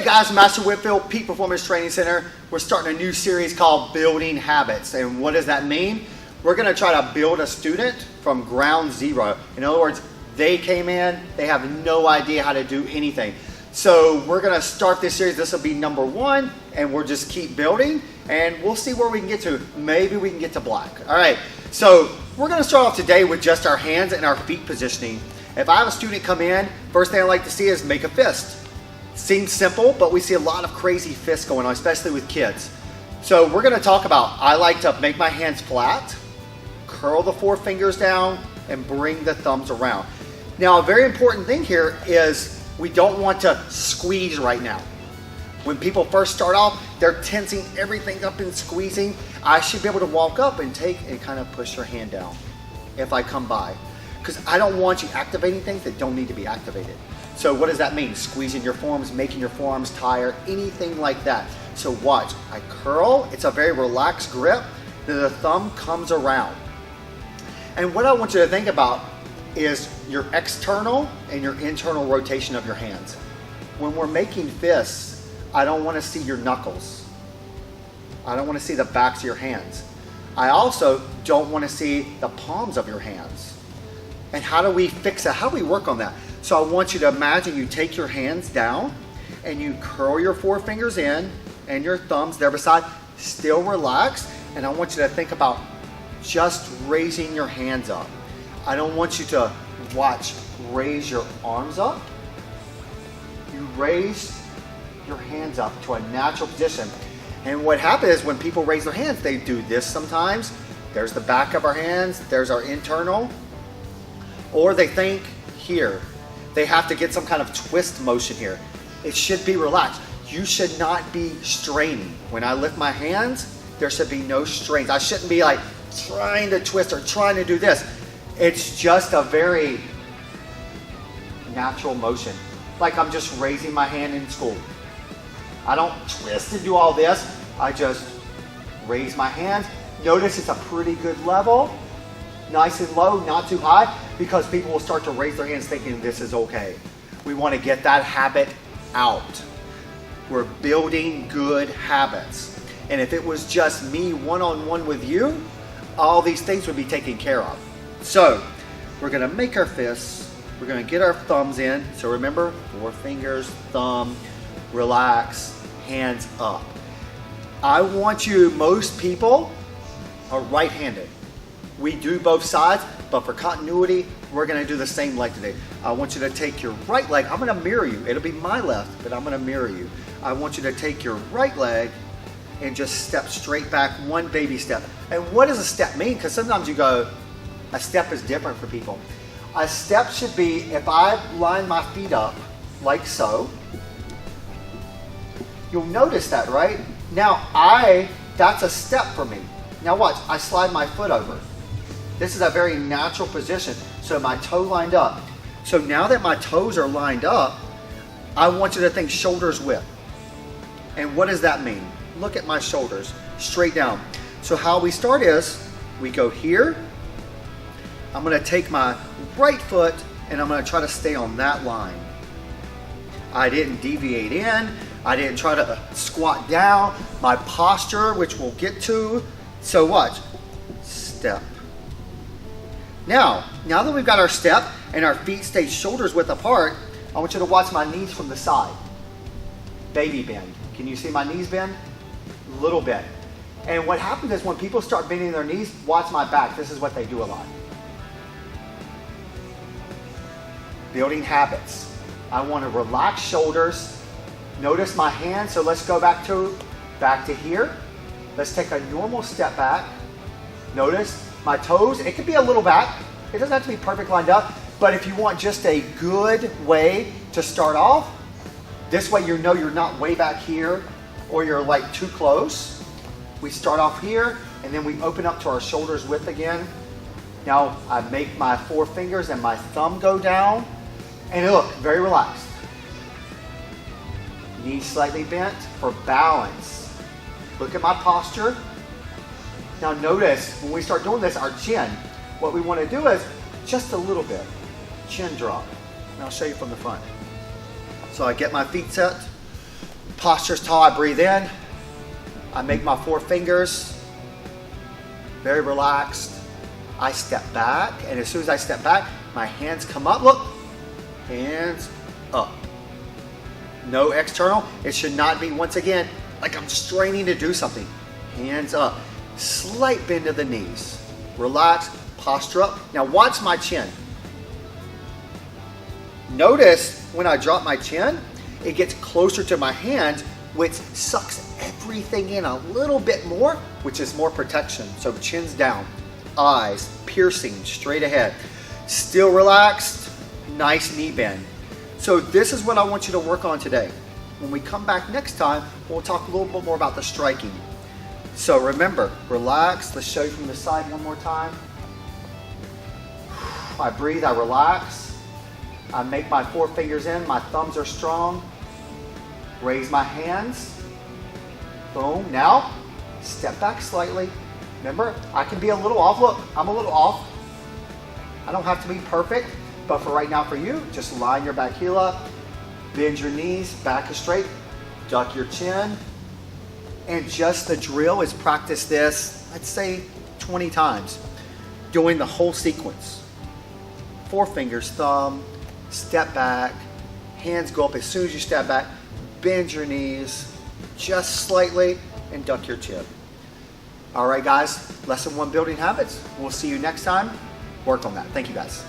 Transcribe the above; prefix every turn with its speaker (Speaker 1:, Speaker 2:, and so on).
Speaker 1: guys, Master Whitfield, Peak Performance Training Center. We're starting a new series called Building Habits. And what does that mean? We're going to try to build a student from ground zero. In other words, they came in, they have no idea how to do anything. So we're going to start this series. This will be number 1, and we'll just keep building, and we'll see where we can get to. Maybe we can get to black. All right, so we're going to start off today with just our hands and our feet positioning. If I have a student come in, first thing I like to see is make a fist. Seems simple, but we see a lot of crazy fists going on, especially with kids. So we're going to talk about, I like to make my hands flat, curl the 4 fingers down, and bring the thumbs around. Now, a very important thing here is we don't want to squeeze right now. When people first start off, they're tensing everything up and squeezing. I should be able to walk up and take and kind of push your hand down if I come by. Because I don't want you activating things that don't need to be activated. So what does that mean? Squeezing your forearms, making your forearms tired, anything like that. So watch, I curl, it's a very relaxed grip, then the thumb comes around. And what I want you to think about is your external and your internal rotation of your hands. When we're making fists, I don't want to see your knuckles. I don't want to see the backs of your hands. I also don't want to see the palms of your hands. And how do we fix that? How do we work on that? So I want you to imagine you take your hands down and you curl your 4 fingers in and your thumbs there beside, still relaxed. And I want you to think about just raising your hands up. I don't want you to raise your arms up. You raise your hands up to a natural position. And what happens is when people raise their hands, they do this sometimes. There's the back of our hands, there's our internal. Or they think here. They have to get some kind of twist motion here. It should be relaxed. You should not be straining. When I lift my hands, there should be no strains. I shouldn't be like trying to twist or trying to do this. It's just a very natural motion. Like I'm just raising my hand in school. I don't twist and do all this. I just raise my hands. Notice it's a pretty good level. Nice and low, not too high, because people will start to raise their hands thinking this is okay. We want to get that habit out. We're building good habits. And if it was just me one-on-one with you, all these things would be taken care of. So we're going to make our fists. We're going to get our thumbs in. So remember, 4 fingers, thumb, relax, hands up. I want you, most people are right-handed. We do both sides, but for continuity, we're going to do the same leg today. I want you to take your right leg. I'm going to mirror you. It'll be my left, but I'm going to mirror you. I want you to take your right leg and just step straight back, 1 baby step. And what does a step mean? Because sometimes you go, a step is different for people. A step should be, if I line my feet up like so, you'll notice that, right? Now that's a step for me. Now watch, I slide my foot over. This is a very natural position. So my toe lined up. So now that my toes are lined up, I want you to think shoulders width. And what does that mean? Look at my shoulders, straight down. So how we start is, we go here. I'm gonna take my right foot and I'm gonna try to stay on that line. I didn't deviate in. I didn't try to squat down. My posture, which we'll get to. So watch, step. Now that we've got our step and our feet stay shoulders width apart, I want you to watch my knees from the side. Baby bend. Can you see my knees bend? A little bit. And what happens is when people start bending their knees, watch my back. This is what they do a lot. Building habits. I want to relax shoulders. Notice my hands. So let's go back to here. Let's take a normal step back. Notice my toes, it could be a little back. It doesn't have to be perfect lined up, but if you want just a good way to start off, this way you know you're not way back here or you're like too close. We start off here and then we open up to our shoulders width again. Now I make my 4 fingers and my thumb go down and look, very relaxed. Knees slightly bent for balance. Look at my posture. Now notice, when we start doing this, our chin, what we want to do is just a little bit, chin drop. And I'll show you from the front. So I get my feet set, Posture's tall, I breathe in. I make my 4 fingers, very relaxed. I step back, and as soon as I step back, my hands come up, look, hands up. No external, it should not be, once again, like I'm straining to do something. Hands up, slight bend of the knees. Relax, posture up. Now watch my chin. Notice when I drop my chin, it gets closer to my hands, which sucks everything in a little bit more, which is more protection. So chin's down, eyes piercing straight ahead. Still relaxed, nice knee bend. So this is what I want you to work on today. When we come back next time, we'll talk a little bit more about the striking. So remember, relax. Let's show you from the side one more time. I breathe, I relax. I make my 4 fingers in, my thumbs are strong. Raise my hands. Boom. Now, step back slightly. Remember, I can be a little off. Look, I'm a little off. I don't have to be perfect, but for right now for you, just line your back heel up, bend your knees, back is straight, duck your chin, and just the drill is practice this, let's say 20 times, doing the whole sequence. 4 fingers, thumb, step back, hands go up as soon as you step back, bend your knees just slightly, and duck your chin. All right, guys, lesson 1, building habits. We'll see you next time. Work on that. Thank you, guys.